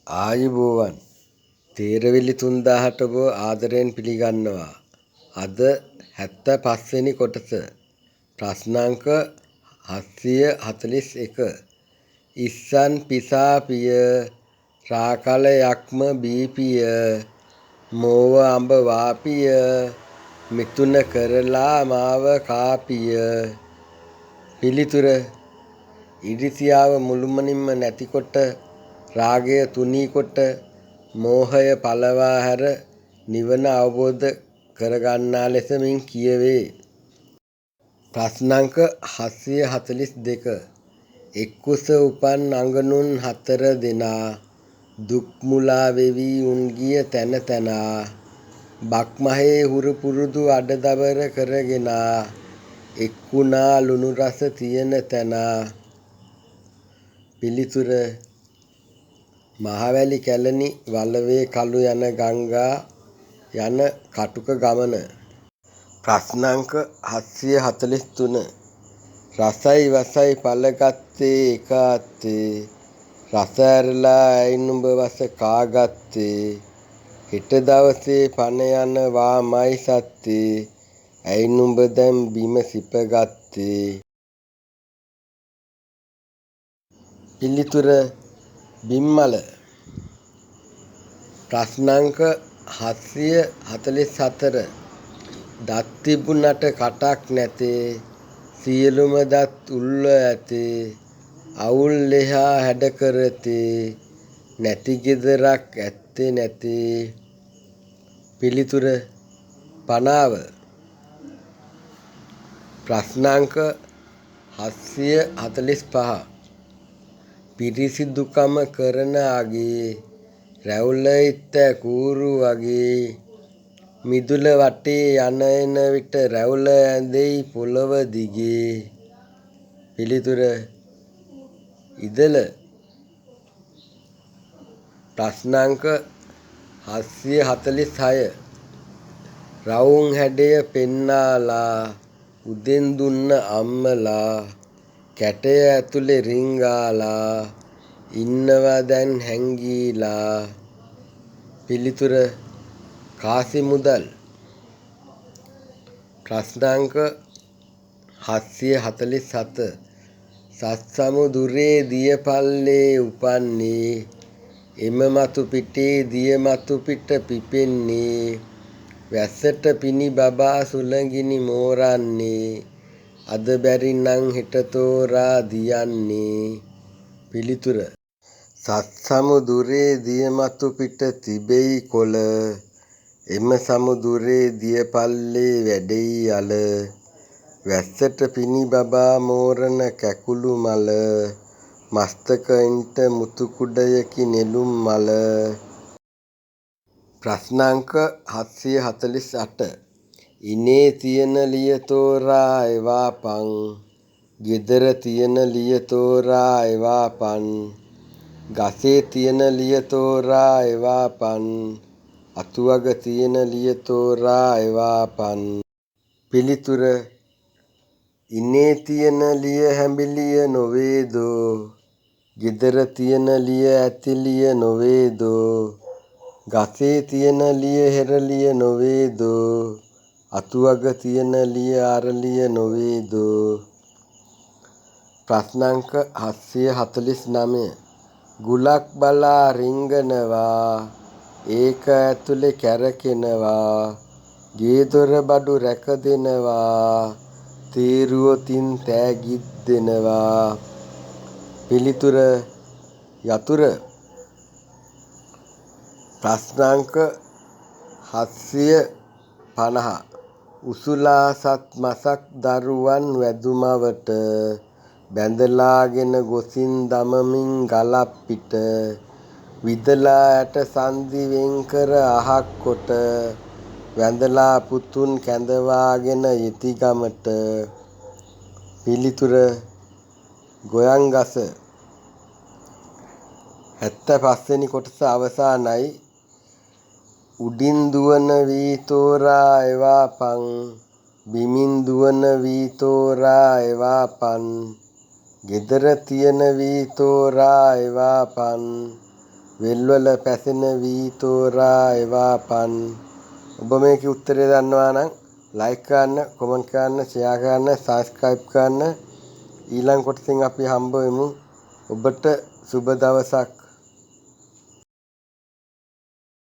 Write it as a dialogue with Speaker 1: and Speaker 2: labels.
Speaker 1: ආයුබෝවන් තේරවිලි 3000ට ඔබ ආදරයෙන් පිළිගන්නවා. අද 75 වෙනි කොටස. ප්‍රශ්නාංක 741. ඉස්සන් පිසා පිය රාකල යක්ම බීපිය මෝව අඹ වාපිය මිතුන කරලා මාව කාපිය. පිලිතුර ඉරිසියාව මුළුමනින්ම නැතිකොට රාගය තුනී කොට මෝහය පලවා හැර නිවන අවබෝධ කරගන්නා ලෙස මින් කියවේ. ප්‍රශ්නාංක 742. එක්කුස උපන් අඟනුන් 4 දෙනා දුක් මුලා වෙවි උන් ගිය තැන තැනා බක්මහේ හුරු පුරුදු අඩදබර කරගෙනා එක්කුණා ලුණු රස තියෙන තැනා. පිලිතුර මහවැලි කැලණි වලවේ කළු යන ගංගා යන කටුක ගමන. ප්‍රශ්නාංක 743. රසයි වසයි පලගත්තේ එක අත්තේ රස ඇරලා ඇයි නුඹ වස කාගත්තේ හෙට දවසේ පණ යනවා මයි සත්තේ ඇයි නුඹ දැන් බිම සිපගත්තේ. පිලිතුර බිම්මල. ප්‍රශ්නාංක 744. දත් තිබුණට කටක් නැතේ සියලුම දත් උල්ව ඇතේ අවුල් ලෙහා හැඩ කරතේ නැති ගෙදරක් ඇත්තේ නැතේ. පිලිතුර පනාව. ප්‍රශ්නාංක 745. පිරිසිදුකම කරන අගේ රැවුල ඉත්ත කූරු වගේ මිදුල වටේ යන එන විට රැවුල ඇඳෙයි පොළව දිගේ. පිලිතුර ඉදල. ප්‍රශ්නාංක 746. රවුම් හැඩය පෙන්නාලා උදෙන් දුන්න අම්මලා කැටය ඇතුලේ රිංගාලා ඉන්නවා දැන් හැංගීලා. පිලිතුර කාසි මුදල්. ප්‍රශ්නාංක 747. සත්සමුදුරේ දිය පල්ලේ උපන්නේ එම මතු පිටේ දිය මතු පිට පිපෙන්නේ වැස්සට පිණි බබා සුළඟිනි මෝරන්නේ අද බැරි නං හෙට තෝරා දියන්නේ. පිලිතුර සත්සමුදුරේ දිය මතු පිට තිබෙයි කොළ එම සමුදුරේ දිය පල්ලේ වැඩෙයි අල වැස්සට පිණි බබා මෝරන කැකුළු මල මස්තකයින්ට මුතු කුඩයකි නෙළුම් මල. ප්‍රශ්නාංක 748. ඉනේ තියන ලිය තෝරා එවාපන් ගෙදර තියන ලිය තෝරා එවාපන් ගසේ තියන ලිය තෝරා එවාපන් අතුවග තියන ලිය තෝරා එවාපන්. පිලිතුර ඉනේ තියන ලිය හැඹිලිය නොවේදෝ ගෙදර තියන ලිය ඇතිලිය නොවේදෝ ගසේ තියන ලිය හෙරලිය නොවේදෝ අතුවග තියන ලිය අරලිය නොවේදෝ. ප්‍රශ්නාංක 749. ගුලක් බලා රිංගනවා ඒක ඇතුලේ කැරකෙනවා ගේදොර බඩු රැක දෙනවා තේරුවොතින් තෑගිත් දෙනවා. පිලිතුර යතුර. ප්‍රශ්නාංක 750. උසුලා සත් මසක් දරුවන් වැදුමවට බැඳලාගෙන ගොසින් දමමින් ගලක් පිට විදලා ඇට සන්ධි වෙන්කර අහක් කොට වැඳලා පුතුන් කැඳවාගෙන යෙති ගමට. පිලිතුර ගොයන් ගස. 75 වෙනි කොටස අවසానයි. උඩින් දුවන වී තෝරා එවාපන් බිමින් දුවන වී තෝරා එවාපන් ගෙදර තියන වී තෝරා එවාපන් වෙල්වල පැසෙන වී තෝරා එවාපන්. ඔබ මේකේ උත්තරේ දන්නවා නම් ලයික් කරන්න, කොමන්ට් කරන්න, ෂෙයා කරන්න, සබ්ස්ක්‍රයිබ් කරන්න. ඊළඟ කොටසින් අපි හම්බ වෙමු. ඔබට සුබ දවසක්.